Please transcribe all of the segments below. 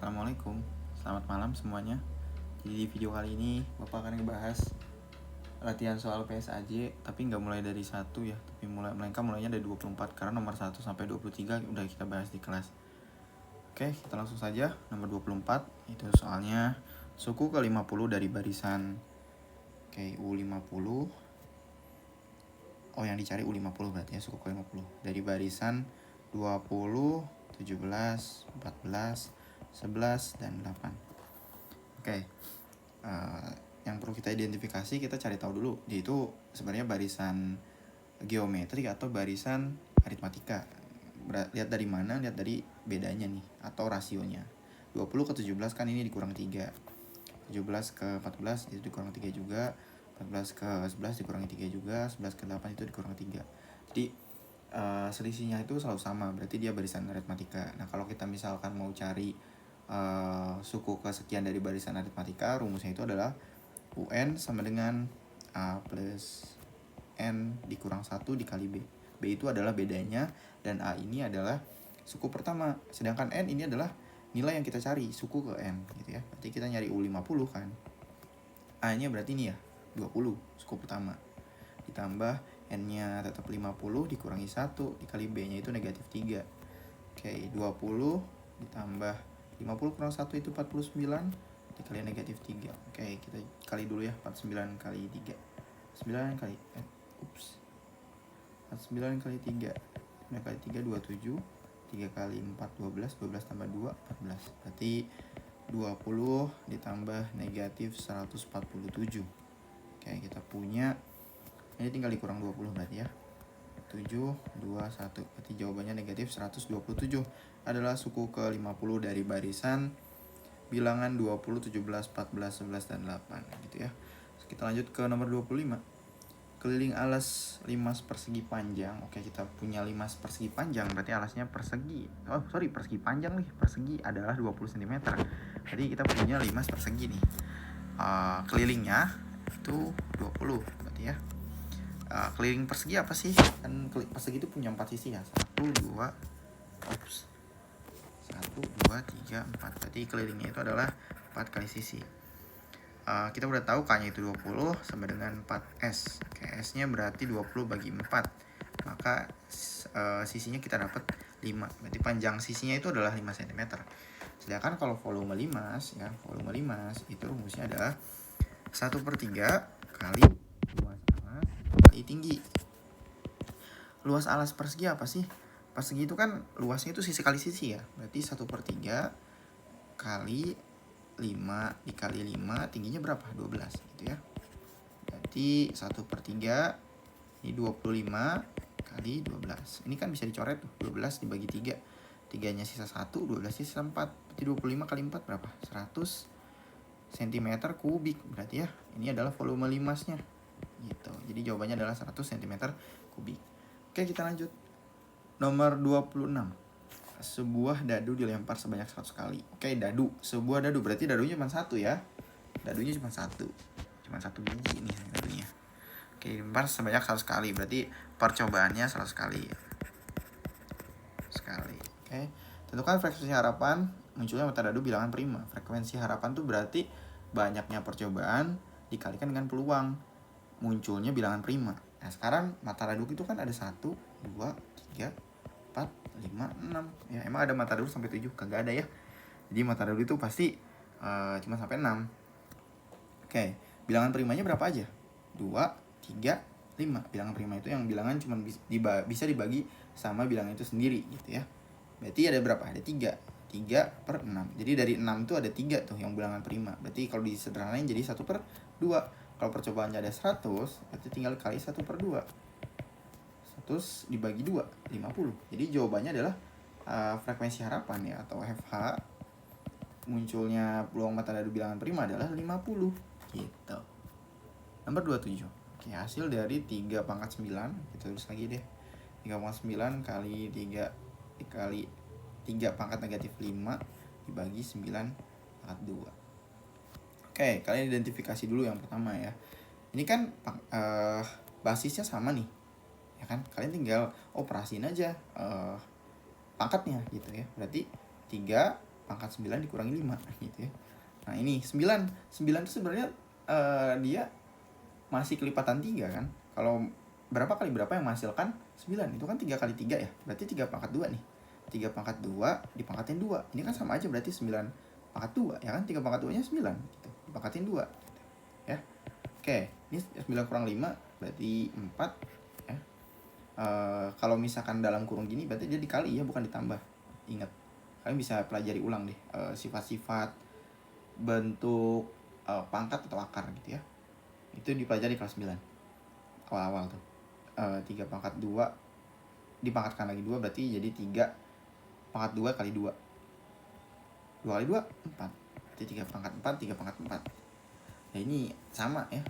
Assalamualaikum, selamat malam semuanya. Jadi di video kali ini Bapak akan ngebahas latihan soal PSAJ, tapi nggak mulai dari 1 ya, tapi melainkan mulainya dari 24 karena nomor 1 sampai 23 udah kita bahas di kelas. Oke, kita langsung saja. Nomor 24 itu soalnya suku ke-50 dari barisan U50. Oh, yang dicari U50 berarti ya, suku ke-50 dari barisan 20, 17, 14, 11, dan 8. Oke. Yang perlu kita identifikasi, kita cari tahu dulu dia itu sebenarnya barisan geometri atau barisan aritmatika. Lihat dari mana? Lihat dari bedanya nih atau rasionya. 20 ke 17 kan ini dikurang 3. 17 ke 14 itu dikurang 3 juga. 14 ke 11 dikurangi 3 juga. 11 ke 8 itu dikurang 3. Jadi selisihnya itu selalu sama, berarti dia barisan aritmatika. Nah, kalau kita misalkan mau cari suku kesekian dari barisan aritmatika, rumusnya itu adalah UN sama dengan A plus N dikurang 1 dikali B. B itu adalah bedanya, dan A ini adalah suku pertama. Sedangkan N ini adalah nilai yang kita cari, suku ke N gitu ya. Berarti kita nyari U50 kan. A-nya berarti ini ya, 20, suku pertama. Ditambah N-nya tetap 50 dikurangi 1 dikali B-nya itu negatif 3. Oke, 20 ditambah 50 kurang 1 itu 49 dikali negatif 3. Oke, kita kali dulu ya, 49 kali 3. 49 kali 49 kali 3. 9 kali 3 27. 3 kali 4 12. 12 tambah 2 14. Berarti 20 ditambah negatif 147. Oke, kita punya ini tinggal dikurang 20 berarti ya. 7, 2, 1. Berarti jawabannya negatif 127 adalah suku ke-50 dari barisan bilangan 20, 17, 14, 11, dan 8 gitu ya. Kita lanjut ke nomor 25. Keliling alas limas persegi panjang. Oke, kita punya limas persegi panjang, berarti alasnya persegi. Persegi panjang nih. Persegi adalah 20 cm. Jadi kita punya limas persegi nih. Kelilingnya itu 20 berarti ya. Keliling persegi apa sih? Kan persegi itu punya 4 sisi ya. 1, 2, 3, 4. Berarti kelilingnya itu adalah 4 kali sisi. Kita udah tahu K-nya itu 20 sama dengan 4S. Oke, S-nya berarti 20 bagi 4. Maka sisinya kita dapat 5. Berarti panjang sisinya itu adalah 5 cm. Sedangkan kalau volume limas ya, volume limas itu rumusnya adalah 1/3 kali luas alas kali tinggi. Luas alas persegi apa sih? Persegi itu kan luasnya itu sisi kali sisi ya. Berarti 1/3 kali 5 dikali 5, tingginya berapa? 12 gitu ya. Berarti 1/3 ini 25 kali 12. Ini kan bisa dicoret tuh, 12 dibagi 3. 3-nya sisa 1, 12 sisa 4. Berarti 25 kali 4 berapa? 100 cm kubik berarti ya. Ini adalah volume limasnya gitu. Jadi jawabannya adalah 100 cm kubik. Oke, kita lanjut. Nomor 26. Sebuah dadu dilempar sebanyak 100 kali. Oke, dadu. Sebuah dadu berarti dadunya cuma 1 ya. Dadunya cuma 1. Cuma 1 biji nih dadunya. Oke, dilempar sebanyak 100 kali. Berarti percobaannya 100 kali. Sekali. Oke. Tentukan frekuensi harapan munculnya mata dadu bilangan prima. Frekuensi harapan tuh berarti banyaknya percobaan dikalikan dengan peluang munculnya bilangan prima. Nah, sekarang mata dadu itu kan ada 1, 2, 3, 4, 5, 6. Ya, emang ada mata dadu sampai 7? Kagak ada ya. Jadi mata dadu itu pasti cuma sampai 6. Oke, bilangan primanya berapa aja? 2, 3, 5. Bilangan prima itu yang bilangan cuma bisa dibagi sama bilangan itu sendiri gitu ya. Berarti ada berapa? Ada 3. 3/6. Jadi dari 6 itu ada 3 tuh yang bilangan prima. Berarti kalau disederhanain jadi 1/2. Kalau percobaannya ada 100, berarti tinggal kali 1/2. 100 dibagi 2, 50. Jadi jawabannya adalah frekuensi harapan ya, atau FH munculnya peluang mata dadu bilangan prima adalah 50 gitu. Nomor 27. Oke, hasil dari 3/9. Kita tulis lagi deh. 3/9 kali 3 dikali 3 pangkat negatif 5 dibagi 9/2. Oke, kalian identifikasi dulu yang pertama ya. Ini kan basisnya sama nih. Ya kan? Kalian tinggal operasiin aja pangkatnya gitu ya. Berarti 3 pangkat 9 dikurangi 5 gitu ya. Nah ini 9 itu sebenarnya dia masih kelipatan 3 kan. Kalau berapa kali berapa yang menghasilkan 9, itu kan 3 kali 3 ya, berarti 3 pangkat 2 nih. 3 pangkat 2 dipangkatin 2, ini kan sama aja berarti 9 pangkat 2 ya kan. 3 pangkat 2 nya 9 gitu, dipangkatin 2 ya. Oke, ini 9 kurang 5 berarti 4 ya. Kalau misalkan dalam kurung gini berarti dia dikali ya, bukan ditambah. Ingat, kalian bisa pelajari ulang deh sifat-sifat bentuk pangkat atau akar gitu ya. Itu dipelajari kelas 9 awal-awal tuh. 3 pangkat 2 dipangkatkan lagi 2 berarti jadi 3 pangkat 2 kali 2. 2 kali 2 4. Berarti 3 pangkat 4, 3 pangkat 4. Nah ini sama ya,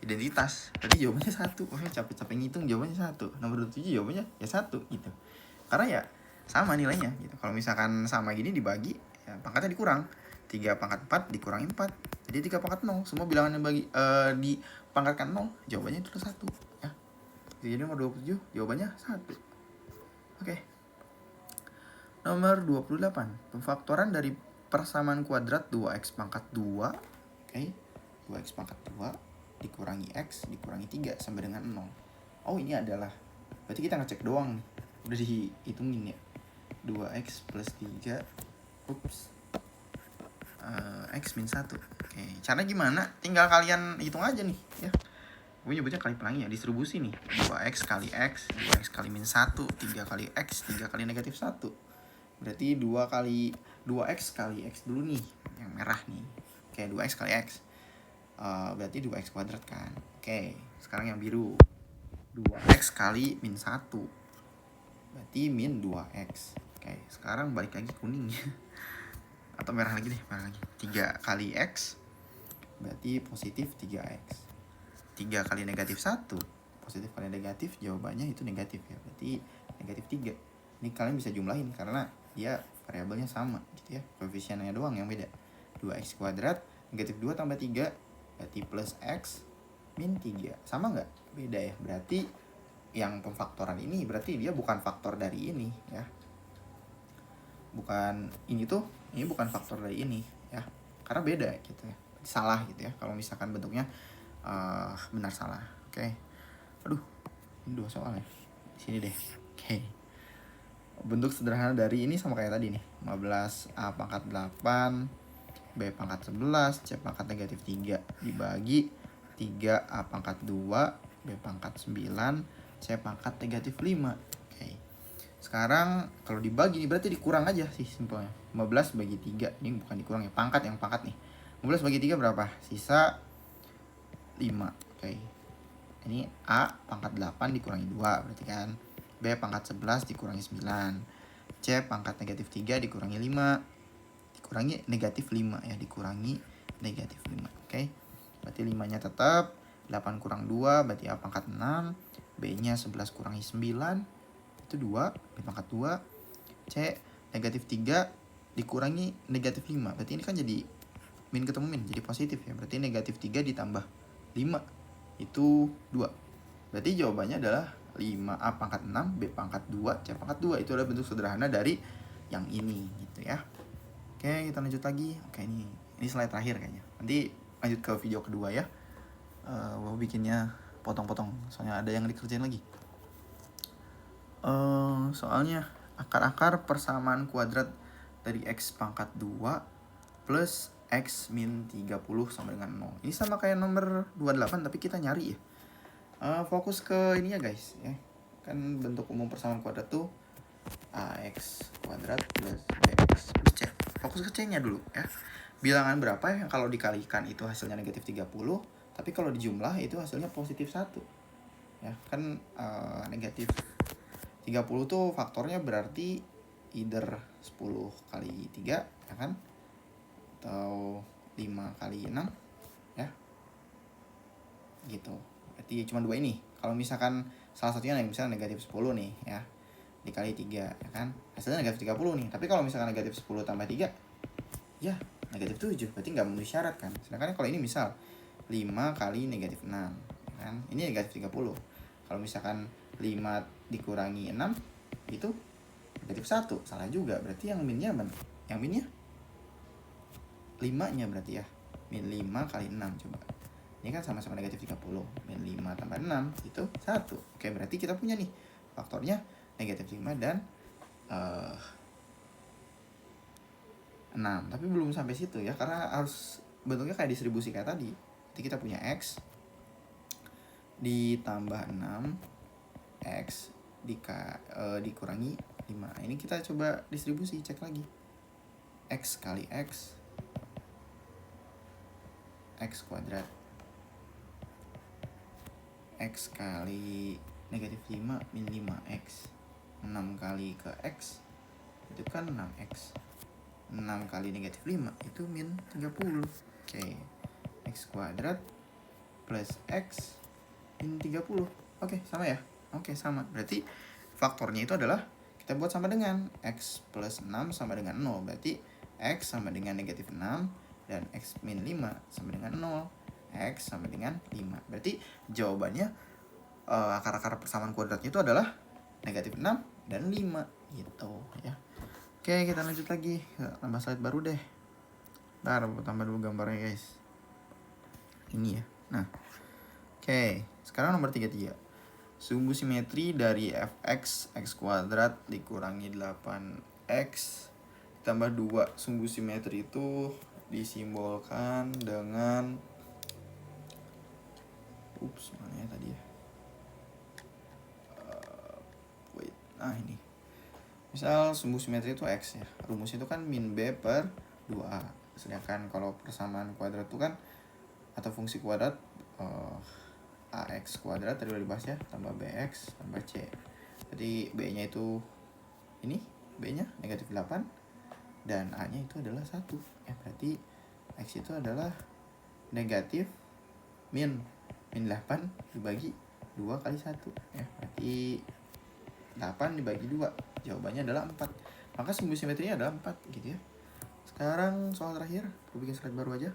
identitas. Berarti jawabannya 1. Oh capek-capek ngitung jawabannya 1. Nomor 27 jawabannya ya 1 gitu. Karena ya sama nilainya gitu. Kalau misalkan sama gini dibagi ya pangkatnya dikurang. 3 pangkat 4 dikurangi 4. Jadi 3 pangkat 0. Semua bilangan yang dipangkatkan 0, jawabannya itu 1 ya. Jadi nomor 27 jawabannya 1. Oke. Nomor 28, pemfaktoran dari persamaan kuadrat 2x pangkat 2. Oke. 2x pangkat 2 dikurangi x dikurangi 3 sampai dengan 0. Oh ini adalah, berarti kita ngecek doang nih. Udah dihitungin ya. 2x plus 3 x min 1. Oke, caranya gimana? Tinggal kalian hitung aja nih ya. Gue nyebutnya kali pelangi ya, distribusi nih. 2x kali x, 2x kali min 1, 3 kali x, 3 kali negatif 1. Berarti 2 kali 2x kali x dulu nih, yang merah nih. Oke, 2x kali x. Berarti 2x kuadrat kan. Oke, sekarang yang biru. 2x kali min 1. Berarti min 2x. Oke, sekarang balik lagi kuning. Atau merah lagi deh, merah lagi. 3 kali x berarti positif 3x. 3 kali negatif 1, positif kali negatif, jawabannya itu negatif ya, berarti negatif 3. Ini kalian bisa jumlahin karena dia variabelnya sama gitu ya, koefisiennya doang yang beda. 2x kuadrat negatif 2 tambah 3 berarti plus x min 3. Sama nggak? Beda ya, berarti yang pemfaktoran ini berarti dia bukan faktor dari ini ya. Bukan ini tuh, ini bukan faktor dari ini ya, karena beda gitu ya, salah gitu ya kalau misalkan bentuknya benar salah. Oke. Aduh, ini 2 soal ya. Sini deh. Oke. Bentuk sederhana dari ini sama kayak tadi nih. 15 A pangkat 8 B pangkat 11 C pangkat negatif 3 dibagi 3 A pangkat 2 B pangkat 9 C pangkat negatif 5. Oke. Sekarang kalau dibagi ini berarti dikurang aja sih simpelnya. 15 bagi 3. Ini bukan dikurang ya, pangkat yang pangkat nih. 15 bagi 3 berapa? Sisa 5. Oke. Ini A pangkat 8 dikurangi 2 berarti kan. B pangkat 11 dikurangi 9. C pangkat negatif 3 dikurangi 5. Dikurangi negatif 5 ya, dikurangi negatif 5. Oke. Berarti 5-nya tetap 8 kurang 2 berarti A pangkat 6. B-nya 11 kurangi 9 itu 2, B pangkat 2. C negatif 3 dikurangi negatif 5. Berarti ini kan jadi min ketemu min, jadi positif ya. Berarti negatif 3 ditambah 5 itu 2. Berarti jawabannya adalah 5A pangkat 6, B pangkat 2, C pangkat 2. Itu adalah bentuk sederhana dari yang ini gitu ya. Oke, kita lanjut lagi. Oke, ini slide terakhir kayaknya. Nanti lanjut ke video kedua ya. Gue bikinnya potong-potong, soalnya ada yang dikerjain lagi. Soalnya akar-akar persamaan kuadrat dari x pangkat 2 plus x min 30 sama dengan 0. Ini sama kayak nomor 28 tapi kita nyari ya. Fokus ke ini ya guys ya. Kan bentuk umum persamaan kuadrat tuh ax kuadrat plus bx plus c. Fokus ke c-nya dulu ya. Bilangan berapa yang kalau dikalikan itu hasilnya negatif 30, tapi kalau dijumlah itu hasilnya positif 1. Ya, kan negatif 30 tuh faktornya berarti either 10 kali 3 ya kan, atau 5 kali 6 ya gitu. Berarti cuma 2 ini. Kalau misalkan salah satunya misalnya negatif 10 nih ya, dikali 3 ya kan, hasilnya negatif 30 nih. Tapi kalau misalkan negatif 10 tambah 3 ya negatif 7, berarti nggak memenuhi syarat kan. Sedangkan kalau ini misal 5 kali negatif 6 ya kan, ini negatif 30. Kalau misalkan 5 dikurangi 6 itu negatif 1, salah juga. Berarti yang minnya Yang minnya 5-nya berarti ya. Min 5 kali 6 coba. Ini kan sama-sama negatif 30. Min 5 tambah 6 itu 1. Oke, berarti kita punya nih faktornya negatif 5 dan 6. Tapi belum sampai situ ya, karena harus bentuknya kayak distribusi kayak tadi. Jadi kita punya X ditambah 6 X dikurangi 5. Ini kita coba distribusi, cek lagi. X kali X kuadrat. X kali negatif 5 min 5X. 6 kali ke X itu kan 6X. 6 kali negatif 5 itu min 30. Oke. X kuadrat plus X min 30. Oke, sama ya? Oke, sama. Berarti faktornya itu adalah kita buat sama dengan X plus 6 sama dengan 0. Berarti X sama dengan negatif 6 dan X min 5 sama dengan 0. X sama dengan 5. Berarti jawabannya akar-akar persamaan kuadratnya itu adalah negatif 6 dan 5 gitu ya. Oke, kita lanjut lagi ke tambah slide baru deh. Ntar tambah dulu gambarnya guys. Ini ya. Nah, oke, sekarang nomor 33. Sumbu simetri dari fx x kuadrat dikurangi 8x tambah 2. Sumbu simetri itu disimbolkan dengan mana ya tadi ya? Nah ini. Misal sumbu simetri itu x ya. Rumusnya itu kan min b per 2a. Sedangkan kalau persamaan kuadrat itu kan atau fungsi kuadrat ax kuadrat tadi udah dibahas ya, tambah bx tambah c. Jadi b-nya itu ini, b-nya negatif 8 dan a-nya itu adalah 1. Ya, berarti x itu adalah negatif min 8 dibagi 2 kali 1 ya. Berarti 8 dibagi 2. Jawabannya adalah 4. Maka sumbu simetrinya adalah 4 gitu ya. Sekarang soal terakhir, aku bikin slide baru aja.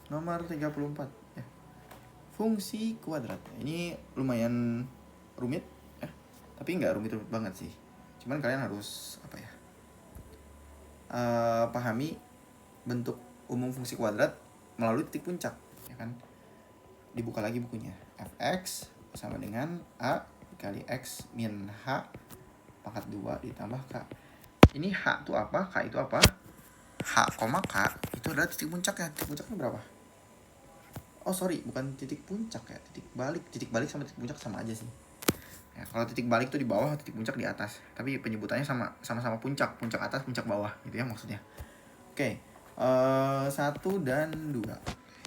Nomor 34 ya. Fungsi kuadrat. Ini lumayan rumit ya. Tapi nggak rumit-rumit banget sih. Cuman kalian harus apa ya? Pahami bentuk umum fungsi kuadrat melalui titik puncak ya kan. Dibuka lagi bukunya. Fx sama dengan a kali x min h pangkat 2 ditambah k. Ini h itu apa? K itu apa? H, K itu adalah titik puncak ya. Titik puncaknya berapa? Oh sorry, bukan titik puncak ya. Titik balik sama titik puncak sama aja sih ya. Kalau titik balik itu di bawah, titik puncak di atas. Tapi penyebutannya sama-sama puncak. Puncak atas, puncak bawah gitu ya maksudnya. Oke, 1 dan 2.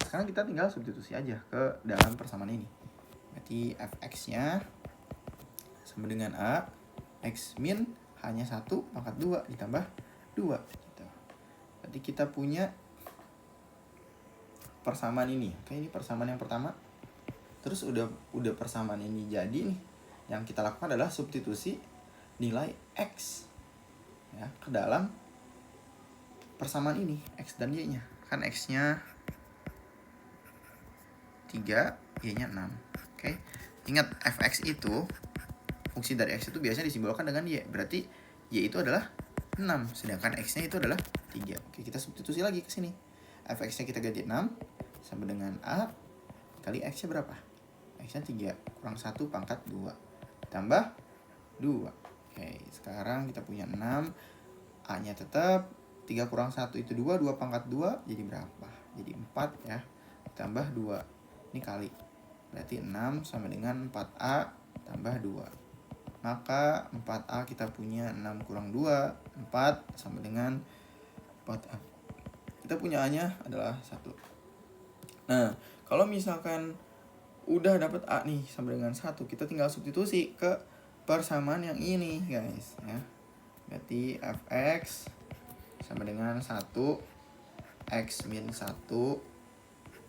Sekarang kita tinggal substitusi aja ke dalam persamaan ini. Berarti fx-nya sama dengan a, x min hanya 1 pangkat 2 ditambah 2 gitu. Berarti kita punya persamaan ini. Oke, ini persamaan yang pertama. Terus udah persamaan ini jadi nih. Yang kita lakukan adalah substitusi nilai x ya ke dalam persamaan ini, x dan y-nya. Kan x-nya 3, y-nya 6. Oke. Ingat fx itu fungsi dari x itu biasanya disimbolkan dengan y. Berarti y itu adalah 6, sedangkan x-nya itu adalah 3. Oke, kita substitusi lagi ke sini. Fx-nya kita ganti 6 sama dengan a kali x-nya berapa? X-nya 3 kurang 1 pangkat 2 tambah 2. Oke, sekarang kita punya 6. A-nya tetap 3 kurang 1 itu 2, 2 pangkat 2 jadi berapa? Jadi 4 ya. Tambah 2. Ini kali. Berarti 6 sama dengan 4A tambah 2. Maka 4A kita punya 6 kurang 2, 4 sama dengan 4A. Kita punya A-nya adalah 1. Nah, kalau misalkan udah dapat A nih sama dengan 1, kita tinggal substitusi ke persamaan yang ini guys ya. Berarti fx sama dengan 1 x min 1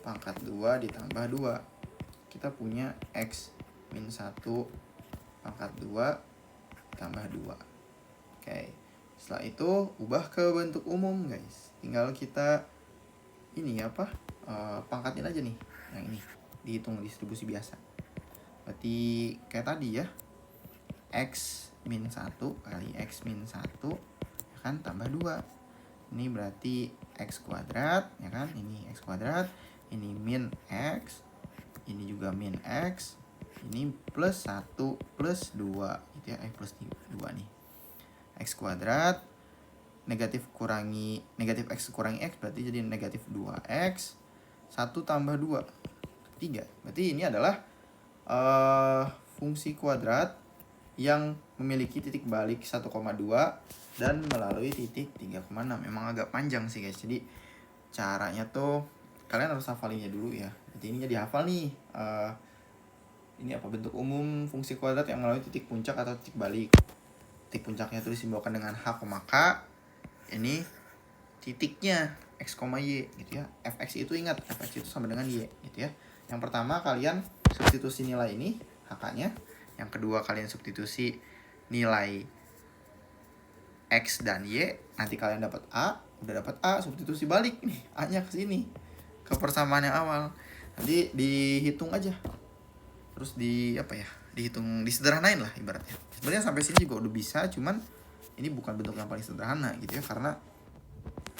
pangkat 2 ditambah 2. Kita punya x min 1 pangkat 2 tambah 2. Oke, setelah itu ubah ke bentuk umum guys. Tinggal kita ini apa, pangkatin aja nih yang ini, dihitung distribusi biasa. Berarti kayak tadi ya, x min 1 kali x min 1 kan, tambah 2. Ini berarti X kuadrat, ya kan, ini X kuadrat, ini min X, ini juga min X, ini plus 1 plus 2 gitu ya, plus 2 nih. X kuadrat, negatif X kurangi X berarti jadi negatif 2X, 1 tambah 2, 3. Berarti ini adalah fungsi kuadrat yang memiliki titik balik 1,2 dan melalui titik 3,6. Memang agak panjang sih guys, jadi caranya tuh kalian harus hafalinnya dulu ya. Jadi ininya dihafal nih, ini apa, bentuk umum fungsi kuadrat yang melalui titik puncak atau titik balik. Titik puncaknya itu disimbolkan dengan H, K. Ini titiknya X, Y gitu ya. Fx itu ingat, Fx itu sama dengan Y gitu ya. Yang pertama kalian substitusi nilai ini HK-nya. Yang kedua kalian substitusi nilai X dan Y, nanti kalian dapat A. Udah dapat A, substitusi balik nih A-nya ke sini, ke persamaan yang awal. Nanti dihitung aja. Terus dihitung, disederhanain lah ibaratnya. Sebenarnya sampai sini juga udah bisa, cuman ini bukan bentuk yang paling sederhana gitu ya, karena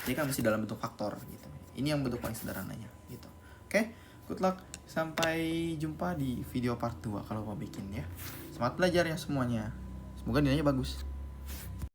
ini kan masih dalam bentuk faktor gitu. Ini yang bentuk paling sederhananya gitu. Oke, good luck. Sampai jumpa di video part 2 kalau mau bikin ya. Semangat belajar ya semuanya. Semoga nilainya bagus.